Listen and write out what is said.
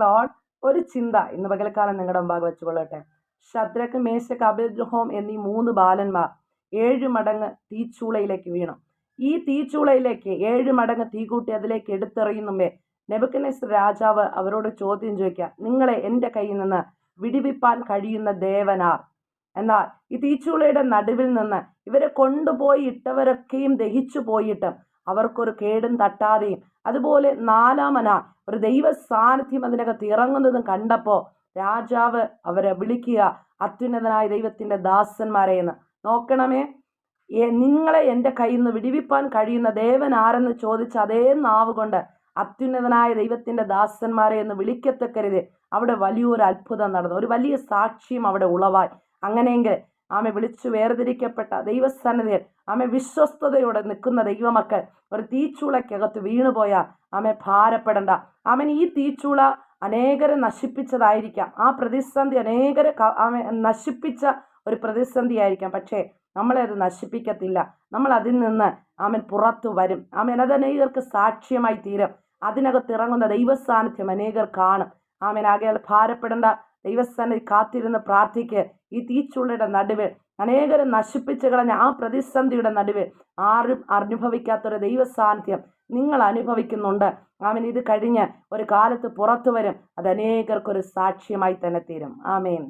Lord. ഒരു ചിന്ത ഇന്ന് പകൽക്കാലം നിങ്ങളുടെ മുമ്പാകെ വെച്ചുകൊള്ളട്ടെ. ശദ്രക്ക്, മേശക്ക്, അബേദ്നെഗോം എന്നീ 3 ബാലന്മാർ 7 മടങ്ങ് തീച്ചൂളയിലേക്ക് വീണു. ഈ തീച്ചൂളയിലേക്ക് 7 മടങ്ങ് തീ കൂട്ടി അതിലേക്ക് എടുത്തെറിയുന്നുമ്പേ നെബൂഖദ്നേസർ രാജാവ് അവരോട് ചോദ്യം ചോദിക്കുക, നിങ്ങളെ എൻ്റെ കയ്യിൽ നിന്ന് വിടുവിപ്പാൻ കഴിയുന്ന ദേവനാർ? എന്നാൽ ഈ തീച്ചൂളയുടെ നടുവിൽ നിന്ന് ഇവരെ കൊണ്ടുപോയി ഇട്ടവരൊക്കെയും ദഹിച്ചു പോയിട്ടും അവർക്കൊരു കേടും തട്ടാതെയും അതുപോലെ 4-മനാ ഒരു ദൈവ സാന്നിധ്യം അതിനകത്ത് ഇറങ്ങുന്നതും കണ്ടപ്പോൾ രാജാവ് അവരെ വിളിക്കുക, അത്യുന്നതനായ ദൈവത്തിൻ്റെ ദാസന്മാരെ എന്ന്. നോക്കണമേ, നിങ്ങളെ എൻ്റെ കയ്യിൽ നിന്ന് വിടുവിപ്പാൻ കഴിയുന്ന ദേവൻ ആരെന്ന് ചോദിച്ച അതേ നാവ് കൊണ്ട് അത്യുന്നതനായ ദൈവത്തിൻ്റെ ദാസന്മാരെ എന്ന് വിളിക്കത്തക്കരുത് അവിടെ വലിയൊരു അത്ഭുതം നടന്നു. ഒരു വലിയ സാക്ഷ്യം അവിടെ ഉളവായി. അങ്ങനെയെങ്കിൽ ആമെ വിളിച്ചു വേർതിരിക്കപ്പെട്ട ദൈവസന്നിധിയിൽ ആമെ വിശ്വസ്തയോടെ നിൽക്കുന്ന ദൈവമക്കൾ ഒരു തീച്ചൂളയ്ക്കകത്ത് വീണുപോയാൽ ആമെ ഭാരപ്പെടണ്ട. ആമൻ ഈ തീച്ചൂള അനേകരെ നശിപ്പിച്ചതായിരിക്കാം. ആ പ്രതിസന്ധി അനേകരെ നശിപ്പിച്ച ഒരു പ്രതിസന്ധി ആയിരിക്കാം. പക്ഷേ നമ്മളെ അത് നശിപ്പിക്കത്തില്ല. നമ്മൾ അതിൽ നിന്ന് ആമൻ പുറത്തു വരും. ആമൻ അത് അനേകർക്ക് സാക്ഷ്യമായി തീരും. അതിനകത്ത് ഇറങ്ങുന്ന ദൈവസാന്നിധ്യം അനേകർ കാണും. ആമൻ ആകയാൽ ഭാരപ്പെടേണ്ട. ദൈവസന്നിധി കാത്തിരുന്ന് പ്രാർത്ഥിക്ക്. ഈ തീച്ചൂളയുടെ നടുവിൽ അനേകരെ നശിപ്പിച്ചു കളഞ്ഞ ആ പ്രതിസന്ധിയുടെ നടുവിൽ ആരും അനുഭവിക്കാത്തൊരു ദൈവസാന്നിധ്യം നിങ്ങൾ അനുഭവിക്കുന്നുണ്ട്. ആമൻ ഇത് കഴിഞ്ഞ് ഒരു കാലത്ത് പുറത്തു വരും. അത് അനേകർക്കൊരു സാക്ഷ്യമായി തന്നെ തീരും. ആമേൻ.